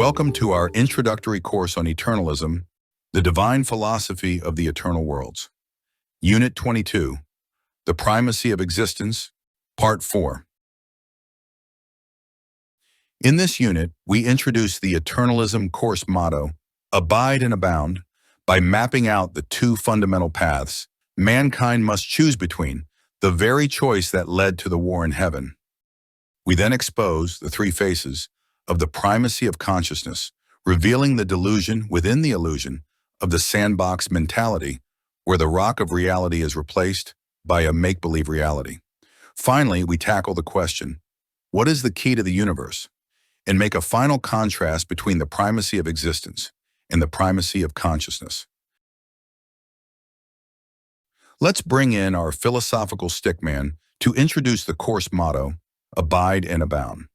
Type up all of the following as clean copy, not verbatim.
Welcome to our introductory course on Eternalism, the divine philosophy of the eternal worlds. Unit 22, The Primacy of Existence, Part 4. In this unit, we introduce the Eternalism course motto, Abide and Abound, by mapping out the two fundamental paths mankind must choose between, the very choice that led to the war in heaven. We then expose the three faces of the primacy of consciousness, revealing the delusion within the illusion of the sandbox mentality, where the rock of reality is replaced by a make-believe reality. Finally, we tackle the question, what is the key to the universe? And make a final contrast between the primacy of existence and the primacy of consciousness. Let's bring in our philosophical stickman to introduce the course motto, Abide and Abound.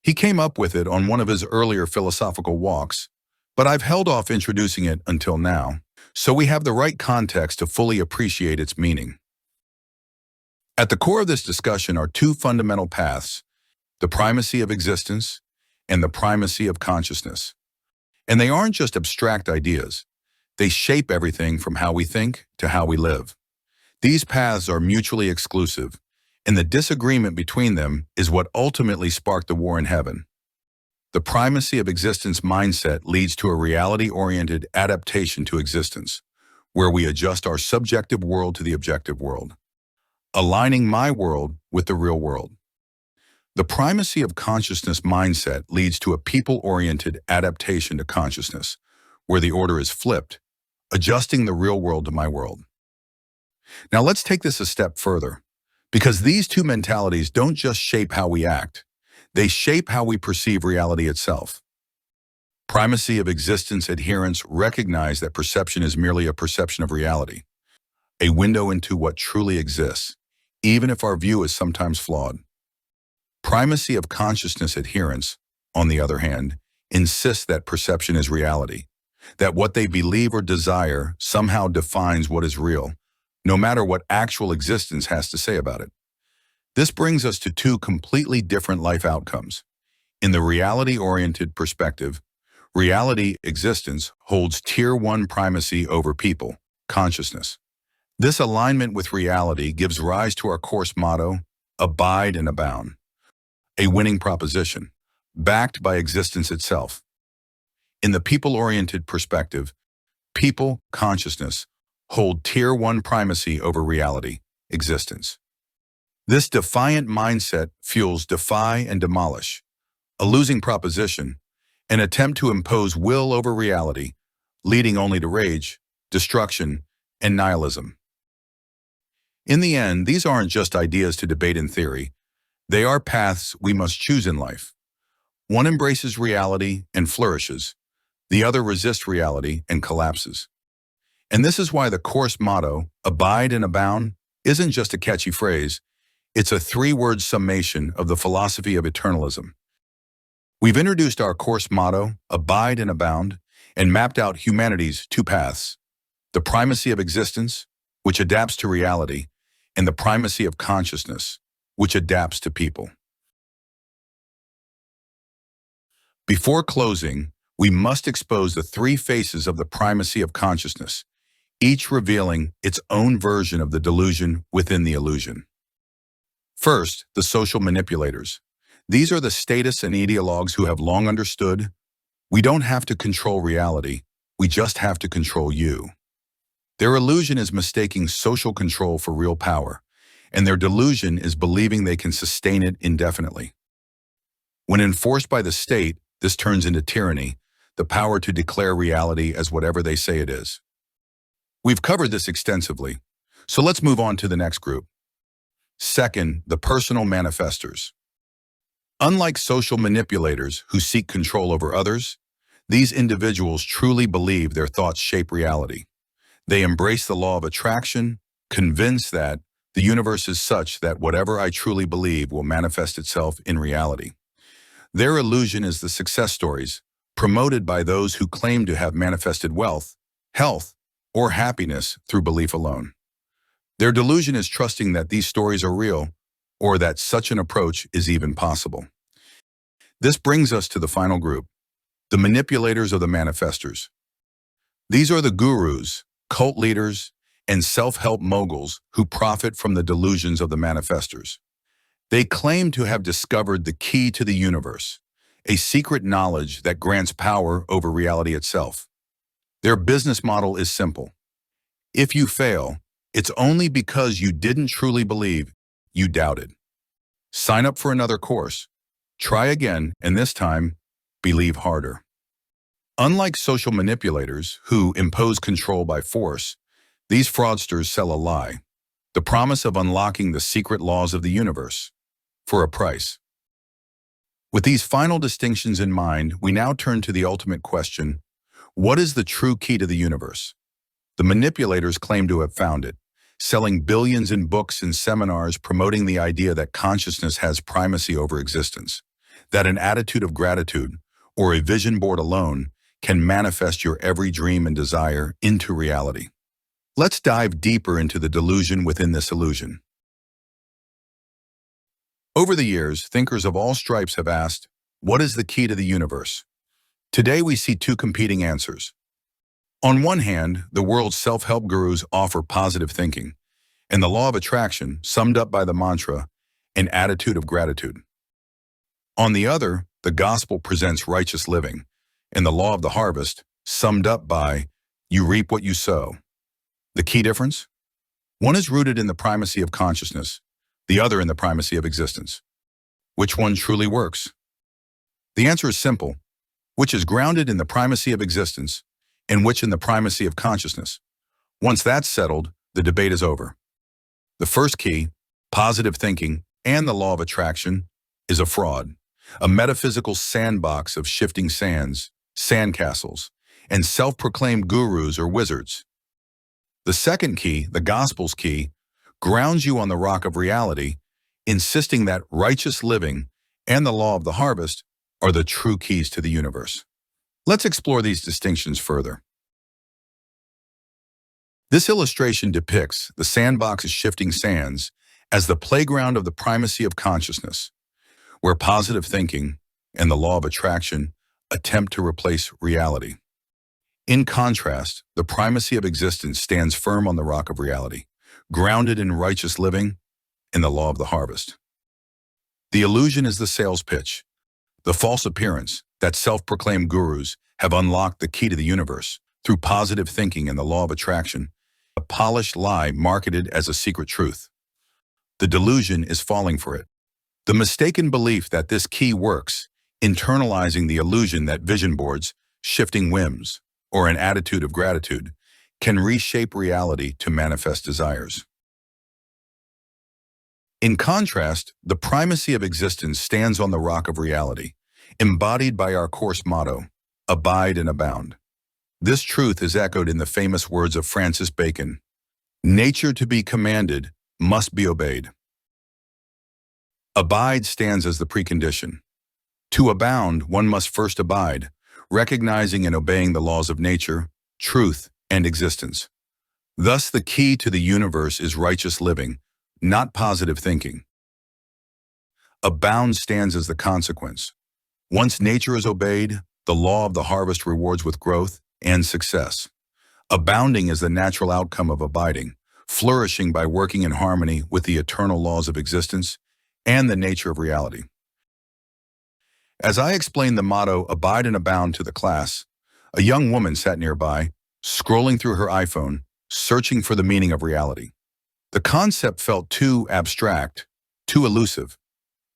He came up with it on one of his earlier philosophical walks, but I've held off introducing it until now, so we have the right context to fully appreciate its meaning. At the core of this discussion are two fundamental paths, the primacy of existence and the primacy of consciousness. And they aren't just abstract ideas. They shape everything from how we think to how we live. These paths are mutually exclusive, and the disagreement between them is what ultimately sparked the war in heaven. The primacy of existence mindset leads to a reality-oriented adaptation to existence, where we adjust our subjective world to the objective world, aligning my world with the real world. The primacy of consciousness mindset leads to a people-oriented adaptation to consciousness, where the order is flipped, adjusting the real world to my world. Now let's take this a step further, because these two mentalities don't just shape how we act, they shape how we perceive reality itself. Primacy of existence adherents recognize that perception is merely a perception of reality, a window into what truly exists, even if our view is sometimes flawed. Primacy of consciousness adherents, on the other hand, insist that perception is reality, that what they believe or desire somehow defines what is real, no matter what actual existence has to say about it. This brings us to two completely different life outcomes. In the reality-oriented perspective, reality existence holds Tier 1 primacy over people, consciousness. This alignment with reality gives rise to our course motto, Abide and Abound, a winning proposition, backed by existence itself. In the people-oriented perspective, people, consciousness, hold Tier 1 primacy over reality, existence. This defiant mindset fuels defy and demolish, a losing proposition, an attempt to impose will over reality, leading only to rage, destruction, and nihilism. In the end, these aren't just ideas to debate in theory. They are paths we must choose in life. One embraces reality and flourishes. The other resists reality and collapses. And this is why the course motto, Abide and Abound, isn't just a catchy phrase. It's a three-word summation of the philosophy of eternalism. We've introduced our course motto, Abide and Abound, and mapped out humanity's two paths, the primacy of existence, which adapts to reality, and the primacy of consciousness, which adapts to people. Before closing, we must expose the three faces of the primacy of consciousness, each revealing its own version of the delusion within the illusion. First, the social manipulators. These are the statists and ideologues who have long understood, we don't have to control reality, we just have to control you. Their illusion is mistaking social control for real power, and their delusion is believing they can sustain it indefinitely. When enforced by the state, this turns into tyranny, the power to declare reality as whatever they say it is. We've covered this extensively, so let's move on to the next group. Second, the personal manifestors. Unlike social manipulators who seek control over others, these individuals truly believe their thoughts shape reality. They embrace the law of attraction, convinced that the universe is such that whatever I truly believe will manifest itself in reality. Their illusion is the success stories, promoted by those who claim to have manifested wealth, health, or happiness through belief alone. Their delusion is trusting that these stories are real, or that such an approach is even possible. This brings us to the final group, The manipulators of the manifestors. These are the gurus, cult leaders, and self-help moguls who profit from the delusions of the manifestors. They claim to have discovered the key to the universe, a secret knowledge that grants power over reality itself. Their business model is simple. If you fail, it's only because you didn't truly believe, you doubted. Sign up for another course. Try again, and this time, believe harder. Unlike social manipulators who impose control by force, these fraudsters sell a lie, the promise of unlocking the secret laws of the universe, for a price. With these final distinctions in mind, we now turn to the ultimate question: what is the true key to the universe? The manipulators claim to have found it, selling billions in books and seminars promoting the idea that consciousness has primacy over existence, that an attitude of gratitude, or a vision board alone, can manifest your every dream and desire into reality. Let's dive deeper into the delusion within this illusion. Over the years, thinkers of all stripes have asked, what is the key to the universe? Today we see two competing answers. On one hand, the world's self-help gurus offer positive thinking, and the law of attraction, summed up by the mantra, an attitude of gratitude. On the other, the gospel presents righteous living, and the law of the harvest, summed up by, you reap what you sow. The key difference? One is rooted in the primacy of consciousness, the other in the primacy of existence. Which one truly works? The answer is simple. Which is grounded in the primacy of existence, and which in the primacy of consciousness. Once that's settled, the debate is over. The first key, positive thinking, and the law of attraction, is a fraud, a metaphysical sandbox of shifting sands, sandcastles, and self-proclaimed gurus or wizards. The second key, the gospel's key, grounds you on the rock of reality, insisting that righteous living and the law of the harvest are the true keys to the universe. Let's explore these distinctions further. This illustration depicts the sandbox of shifting sands as the playground of the primacy of consciousness, where positive thinking and the law of attraction attempt to replace reality. In contrast, the primacy of existence stands firm on the rock of reality, grounded in righteous living and the law of the harvest. The illusion is the sales pitch, the false appearance that self-proclaimed gurus have unlocked the key to the universe through positive thinking and the law of attraction, a polished lie marketed as a secret truth. The delusion is falling for it. The mistaken belief that this key works, internalizing the illusion that vision boards, shifting whims, or an attitude of gratitude can reshape reality to manifest desires. In contrast, the primacy of existence stands on the rock of reality, embodied by our course motto, abide and abound. This truth is echoed in the famous words of Francis Bacon, nature to be commanded must be obeyed. Abide stands as the precondition. To abound, one must first abide, recognizing and obeying the laws of nature, truth, and existence. Thus, the key to the universe is righteous living, not positive thinking. Abound stands as the consequence. Once nature is obeyed, the law of the harvest rewards with growth and success. Abounding is the natural outcome of abiding, flourishing by working in harmony with the eternal laws of existence and the nature of reality. As I explained the motto, abide and abound, to the class, a young woman sat nearby, scrolling through her iPhone, searching for the meaning of reality. The concept felt too abstract, too elusive.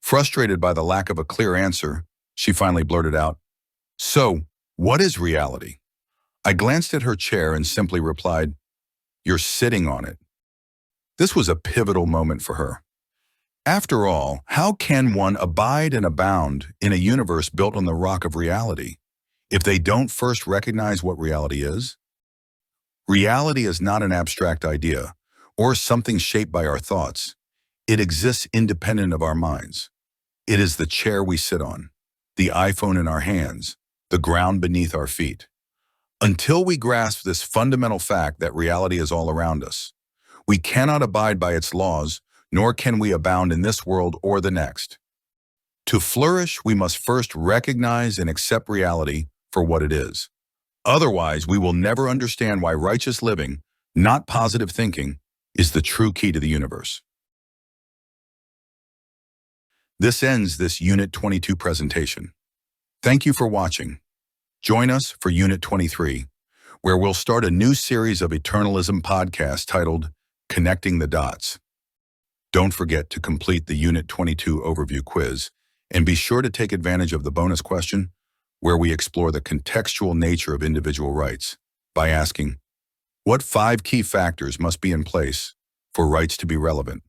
Frustrated by the lack of a clear answer, she finally blurted out, "So, what is reality?" I glanced at her chair and simply replied, "You're sitting on it." This was a pivotal moment for her. After all, how can one abide and abound in a universe built on the rock of reality if they don't first recognize what reality is? Reality is not an abstract idea or something shaped by our thoughts. It exists independent of our minds. It is the chair we sit on, the iPhone in our hands, the ground beneath our feet. Until we grasp this fundamental fact that reality is all around us, we cannot abide by its laws, nor can we abound in this world or the next. To flourish, we must first recognize and accept reality for what it is. Otherwise, we will never understand why righteous living, not positive thinking, is the true key to the universe. This ends this Unit 22 presentation. Thank you for watching. Join us for Unit 23, where we'll start a new series of Eternalism podcasts titled Connecting the Dots. Don't forget to complete the Unit 22 overview quiz, and be sure to take advantage of the bonus question, where we explore the contextual nature of individual rights by asking, what 5 key factors must be in place for rights to be relevant?